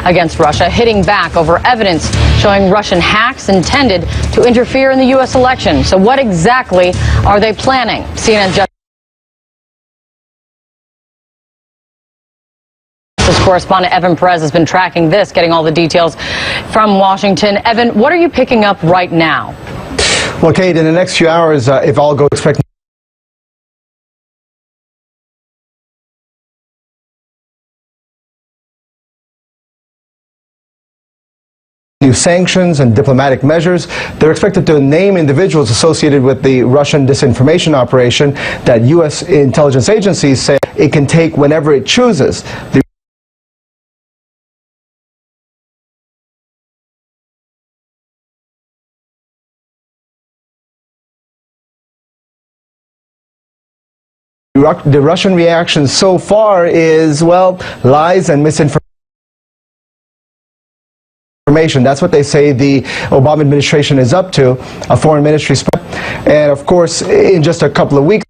against Russia, hitting back over evidence showing Russian hacks intended to interfere in the U.S. election. So what exactly are they planning? CNN correspondent Evan Perez has been tracking this, getting all the details from Washington. Evan, what are you picking up right now? Well, Kate, in the next few hours, if all goes expected, new sanctions and diplomatic measures. They're expected to name individuals associated with the Russian disinformation operation that U.S. intelligence agencies say it can take whenever it chooses. The Russian reaction so far is, well, lies and misinformation. That's what they say the Obama administration is up to, a foreign ministry. And of course, in just a couple of weeks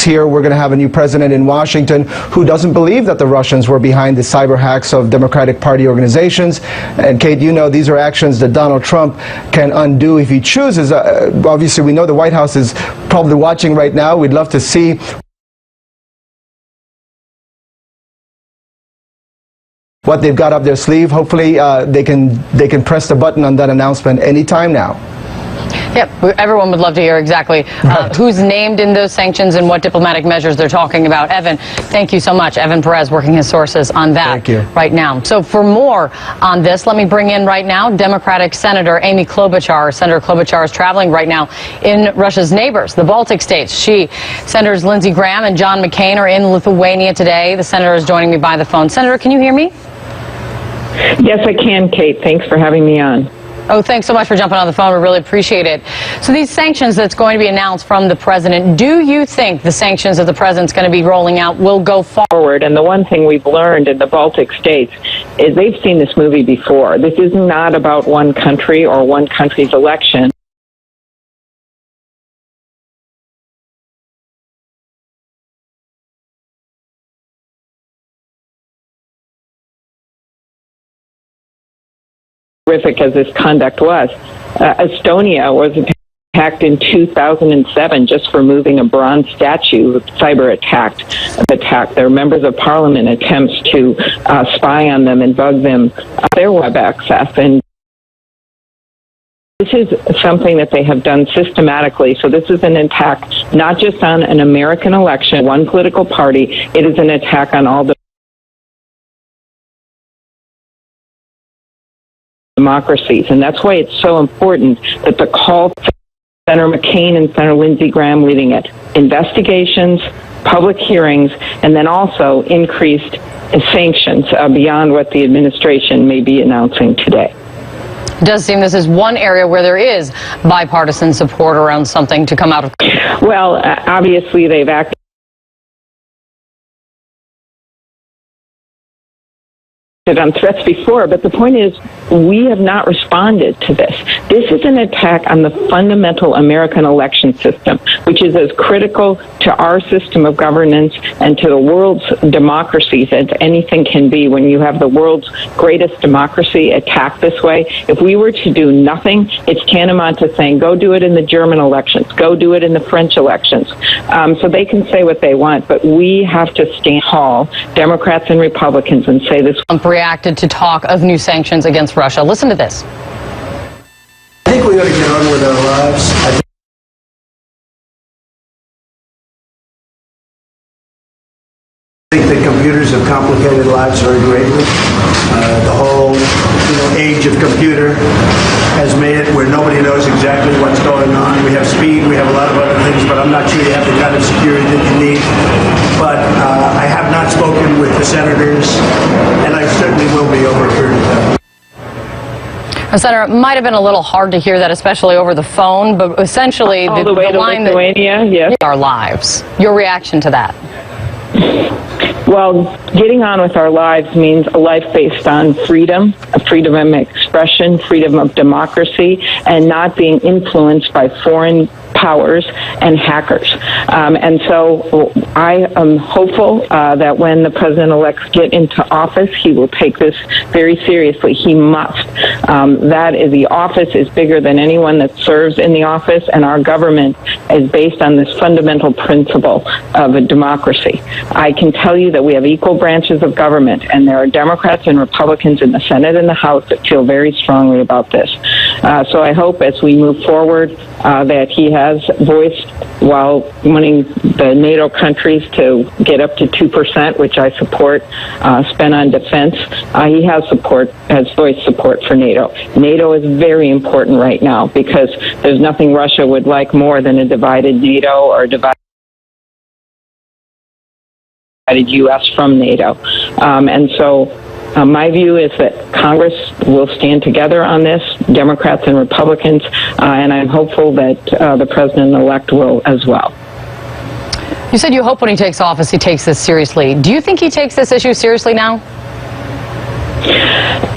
here, we're going to have a new president in Washington who doesn't believe that the Russians were behind the cyber hacks of Democratic Party organizations. And Kate, you know, these are actions that Donald Trump can undo if he chooses. Obviously, we know the White House is probably watching right now. We'd love to see what they've got up their sleeve. Hopefully, they can press the button on that announcement anytime now. Yep, everyone would love to hear exactly who's named in those sanctions and what diplomatic measures they're talking about. Evan, thank you so much. Evan Perez working his sources on that right now. So for more on this, let me bring in right now Democratic Senator Amy Klobuchar. Senator Klobuchar is traveling right now in Russia's neighbors, the Baltic states. Senators Lindsey Graham and John McCain are in Lithuania today. The senator is joining me by the phone. Senator, can you hear me? Yes, I can, Kate. Thanks for having me on. Oh, thanks so much for jumping on the phone. We really appreciate it. So these sanctions that's going to be announced from the president, do you think the sanctions that the president's going to be rolling out will go forward? And the one thing we've learned in the Baltic states is they've seen this movie before. This is not about one country or one country's election. Horrific as this conduct was. Estonia was attacked in 2007 just for moving a bronze statue, cyber attack. Their members of parliament attempts to spy on them and bug them their web access. And this is something that they have done systematically. So this is an attack not just on an American election, one political party. It is an attack on all the democracies. And that's why it's so important that the call to Senator McCain and Senator Lindsey Graham leading it, investigations, public hearings, and then also increased sanctions beyond what the administration may be announcing today. It does seem this is one area where there is bipartisan support around something to come out of. Well, obviously they've acted on threats before, but the point is we have not responded to this. This is an attack on the fundamental American election system, which is as critical to our system of governance and to the world's democracies as anything can be. When you have the world's greatest democracy attacked this way, if we were to do nothing, it's tantamount to saying, go do it in the German elections, go do it in the French elections. So they can say what they want, but we have to stand tall, Democrats and Republicans, and say this. Trump reacted to talk of new sanctions against Russia. Listen to this. I think we ought to get on with our lives. I think that computers have complicated lives very greatly. The whole age of computer has made it where nobody knows exactly what's going on. We have speed, we have a lot of other things, but I'm not sure you have the kind of security that you need. But I have not spoken with the senators, and I certainly will be over a period of time. Senator, it might have been a little hard to hear that, especially over the phone, but essentially all the way to line Lithuania, yes. Our lives. Your reaction to that? Well, getting on with our lives means a life based on freedom, a freedom of expression, freedom of democracy, and not being influenced by foreign powers and hackers. And so I am hopeful that when the president-elect gets into office, he will take this very seriously. He must. The office is bigger than anyone that serves in the office, and our government is based on this fundamental principle of a democracy. I can tell you that we have equal branches of government, and there are Democrats and Republicans in the Senate and the House that feel very strongly about this. So I hope as we move forward that he has voiced, while wanting the NATO countries to get up to 2%, which I support, spent on defense, he has voiced support for NATO. NATO is very important right now because there's nothing Russia would like more than a divided NATO or a divided U.S. from NATO. And so my view is that Congress will stand together on this, Democrats and Republicans, and I'm hopeful that the president-elect will as well. You said you hope when he takes office he takes this seriously. Do you think he takes this issue seriously now?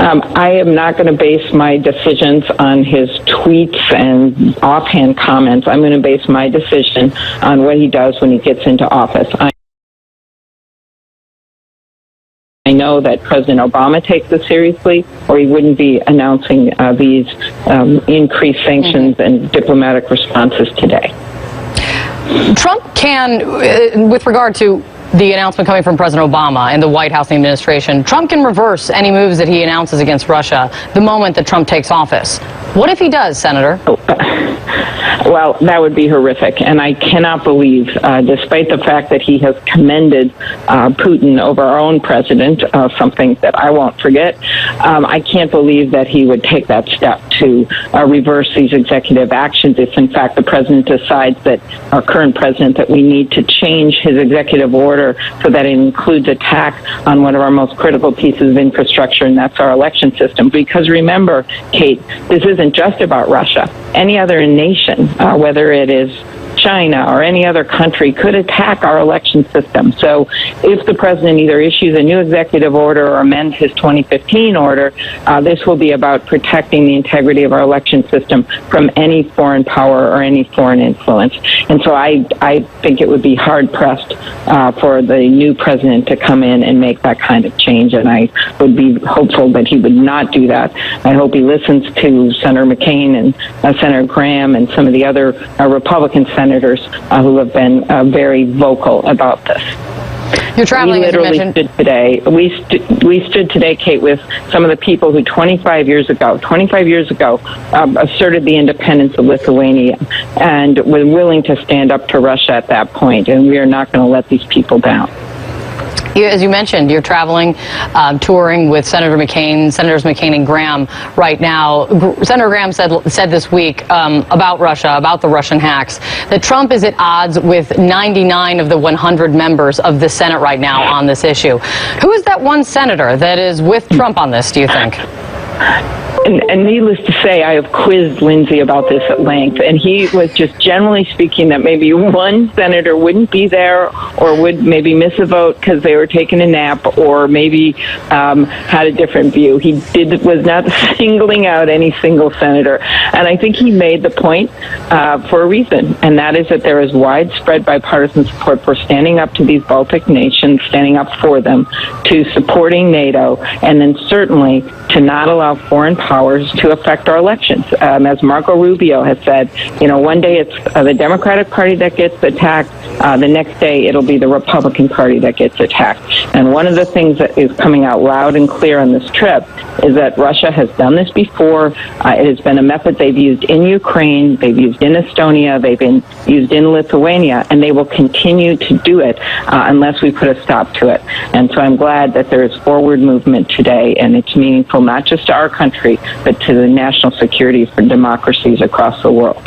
I am not going to base my decisions on his tweets and offhand comments. I'm going to base my decision on what he does when he gets into office. I know that President Obama takes this seriously, or he wouldn't be announcing these increased sanctions and diplomatic responses today. Trump can, with regard to the announcement coming from President Obama and the White House and the administration, Trump can reverse any moves that he announces against Russia the moment that Trump takes office. What if he does, Senator? Well, that would be horrific, and I cannot believe, despite the fact that he has commended Putin over our own president, something that I won't forget, I can't believe that he would take that step to reverse these executive actions if, in fact, the president decides that, our current president, that we need to change his executive order so that it includes attack on one of our most critical pieces of infrastructure, and that's our election system. Because remember, Kate, this isn't just about Russia. Any other nation, whether it is China or any other country, could attack our election system. So if the president either issues a new executive order or amends his 2015 order, this will be about protecting the integrity of our election system from any foreign power or any foreign influence. And so I think it would be hard-pressed for the new president to come in and make that kind of change, and I would be hopeful that he would not do that. I hope he listens to Senator McCain and Senator Graham and some of the other Republican senators who have been very vocal about this. You're traveling, we literally as you mentioned. stood today. We stood today, Kate, with some of the people who 25 years ago, asserted the independence of Lithuania and were willing to stand up to Russia at that point, and we are not going to let these people down. As you mentioned, you're traveling, touring with Senators McCain and Graham right now. Senator Graham said this week about Russia, about the Russian hacks, that Trump is at odds with 99 of the 100 members of the Senate right now on this issue. Who is that one senator that is with Trump on this, do you think? And needless to say, I have quizzed Lindsey about this at length, and he was just generally speaking that maybe one senator wouldn't be there or would maybe miss a vote because they were taking a nap or maybe had a different view. He was not singling out any single senator. And I think he made the point for a reason, and that is that there is widespread bipartisan support for standing up to these Baltic nations, standing up for them, to supporting NATO, and then certainly to not allow foreign powers to affect our elections. As Marco Rubio has said, one day it's the Democratic Party that gets attacked, the next day it'll be the Republican Party that gets attacked. And one of the things that is coming out loud and clear on this trip is that Russia has done this before. It has been a method they've used in Ukraine, they've used in Estonia, they've been used in Lithuania, and they will continue to do it unless we put a stop to it. And so I'm glad that there is forward movement today, and it's meaningful not just to our country, but to the national security for democracies across the world.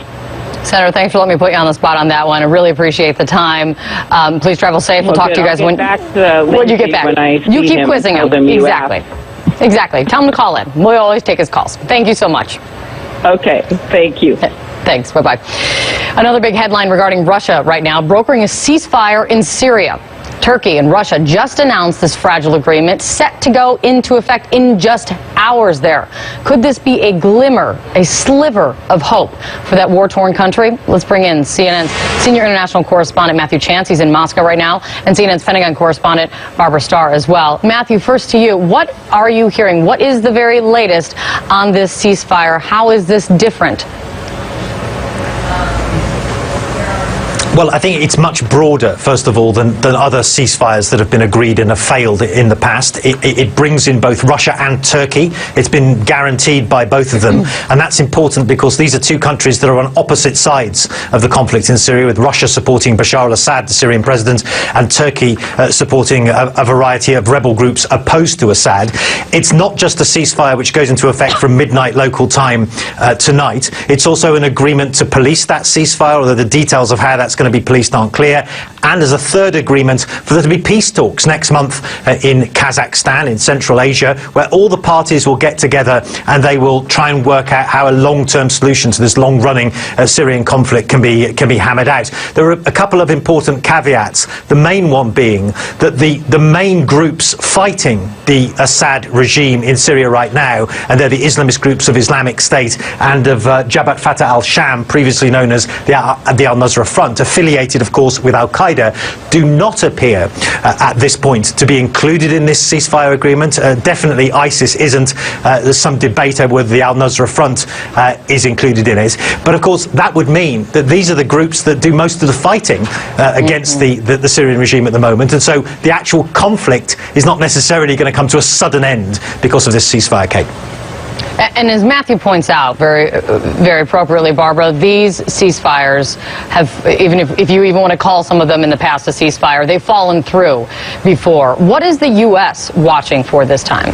Senator, thanks for letting me put you on the spot on that one. I really appreciate the time. Please travel safe. We'll talk to you guys when you get back. You keep quizzing him. Exactly. Tell him to call in. We'll always take his calls. Thank you so much. Okay. Thank you. Thanks. Bye-bye. Another big headline regarding Russia right now, brokering a ceasefire in Syria. Turkey and Russia just announced this fragile agreement set to go into effect in just hours there. Could this be a glimmer, a sliver of hope for that war-torn country? Let's bring in CNN's senior international correspondent Matthew Chance. He's in Moscow right now, and CNN's Pentagon correspondent Barbara Starr as well. Matthew, first to you. What are you hearing? What is the very latest on this ceasefire? How is this different? Well, I think it's much broader, first of all, than other ceasefires that have been agreed and have failed in the past. It brings in both Russia and Turkey. It's been guaranteed by both of them. And that's important because these are two countries that are on opposite sides of the conflict in Syria, with Russia supporting Bashar al-Assad, the Syrian president, and Turkey supporting a variety of rebel groups opposed to Assad. It's not just a ceasefire which goes into effect from midnight local time tonight. It's also an agreement to police that ceasefire, although the details of how that's going to be policed aren't clear. And there's a third agreement for there to be peace talks next month in Kazakhstan, in Central Asia, where all the parties will get together and they will try and work out how a long-term solution to this long-running Syrian conflict can be hammered out. There are a couple of important caveats, the main one being that the main groups fighting the Assad regime in Syria right now, and they're the Islamist groups of Islamic State and of Jabhat Fatah al-Sham, previously known as the al-Nusra Front, affiliated, of course, with al-Qaeda, do not appear at this point to be included in this ceasefire agreement. Definitely ISIS isn't. There's some debate over whether the al-Nusra Front is included in it. But, of course, that would mean that these are the groups that do most of the fighting against the Syrian regime at the moment. And so the actual conflict is not necessarily going to come to a sudden end because of this ceasefire, Kate. And as Matthew points out very appropriately, Barbara, these ceasefires have, even if you even want to call some of them in the past a ceasefire, they've fallen through before. What is the U.S. watching for this time?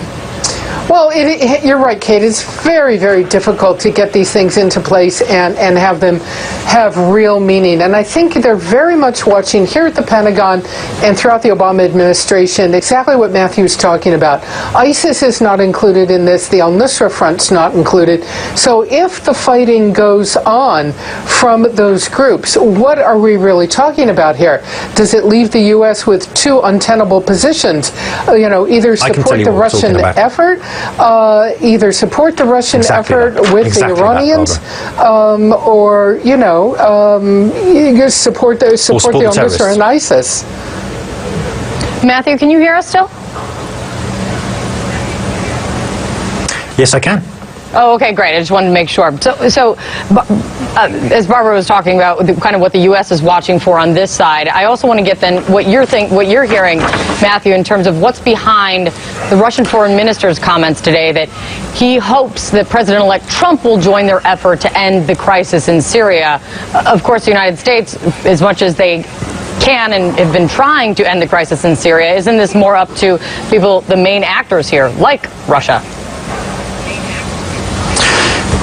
Well, you're right, Kate. It's very, very difficult to get these things into place and have them have real meaning. And I think they're very much watching here at the Pentagon and throughout the Obama administration exactly what Matthew's talking about. ISIS is not included in this. The al-Nusra Front's not included. So if the fighting goes on from those groups, what are we really talking about here? Does it leave the U.S. with two untenable positions? Either support the Russian effort, either support the Russian effort with the Iranians, or support the al-Nusra and ISIS. Matthew, can you hear us still? Yes, I can. Oh, okay, great. I just wanted to make sure. So as Barbara was talking about, kind of what the U.S. is watching for on this side, I also want to get then what you're hearing, Matthew, in terms of what's behind the Russian foreign minister's comments today that he hopes that President-elect Trump will join their effort to end the crisis in Syria. Of course, the United States, as much as they can and have been trying to end the crisis in Syria, isn't this more up to people, the main actors here, like Russia?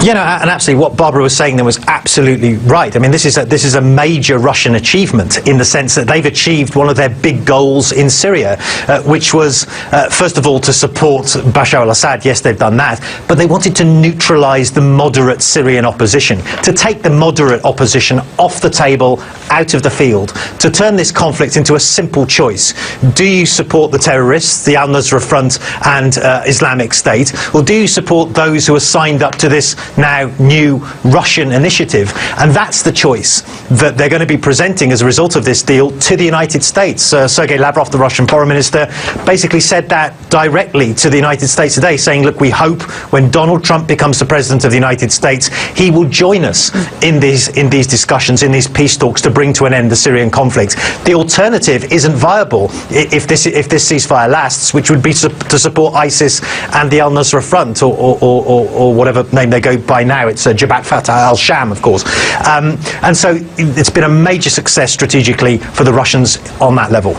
And absolutely what Barbara was saying then was absolutely right. I mean, this is a major Russian achievement in the sense that they've achieved one of their big goals in Syria, which was, first of all, to support Bashar al-Assad. Yes, they've done that. But they wanted to neutralize the moderate Syrian opposition, to take the moderate opposition off the table, out of the field, to turn this conflict into a simple choice. Do you support the terrorists, the al-Nusra Front and Islamic State, or do you support those who are signed up to this now new Russian initiative? And that's the choice that they're going to be presenting as a result of this deal to the United States. Sergei Lavrov, the Russian foreign minister, basically said that directly to the United States today, saying, look, we hope when Donald Trump becomes the president of the United States, he will join us in these discussions, in these peace talks, to bring to an end the Syrian conflict. The alternative isn't viable if this ceasefire lasts, which would be to support ISIS and the al-Nusra Front, or whatever name they go by now. It's Jabhat Fatah al-Sham, of course. And so it's been a major success strategically for the Russians on that level.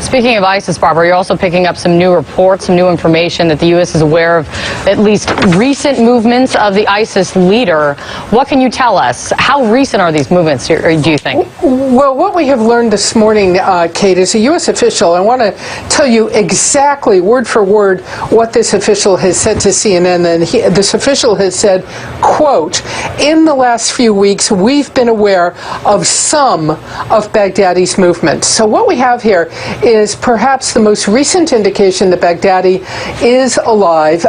Speaking of ISIS, Barbara, you're also picking up some new reports, some new information that the U.S. is aware of at least recent movements of the ISIS leader. What can you tell us? How recent are these movements, do you think? Well, what we have learned this morning, Kate, is a U.S. official. I want to tell you exactly, word for word, what this official has said to CNN. And this official has said, quote, "In the last few weeks, we've been aware of some of Baghdadi's movements." So what we have here is perhaps the most recent indication that Baghdadi is alive,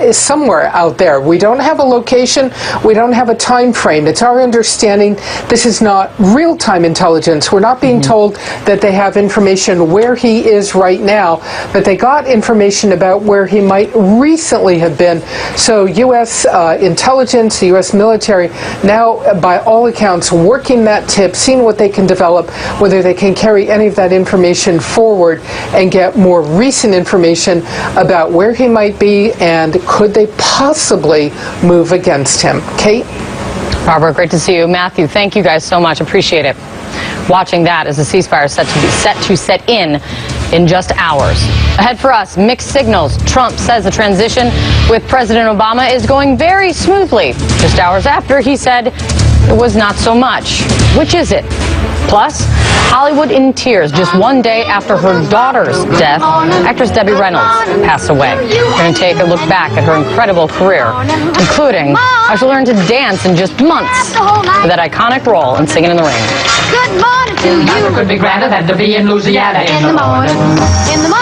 is somewhere out there. We don't have a location. We don't have a time frame. It's our understanding this is not real-time intelligence. We're not being told that they have information where he is right now, but they got information about where he might recently have been. So U.S. intelligence, the U.S. military, now, by all accounts, working that tip, seeing what they can develop, whether they can carry any of that information forward and get more recent information about where he might be and could they possibly move against him. Kate? Barbara, great to see you. Matthew, thank you guys so much. Appreciate it. Watching that as the ceasefire is set to set in just hours. Ahead for us, mixed signals. Trump says the transition with President Obama is going very smoothly. Just hours after, he said it was not so much. Which is it? Plus, Hollywood in tears just one day after her daughter's death. Actress Debbie Reynolds passed away. We're going to take a look back at her incredible career, including how she learned to dance in just months for that iconic role in Singing in the Rain. Good morning to you. Nothing could be grander than to be in Louisiana in the morning. In the morning.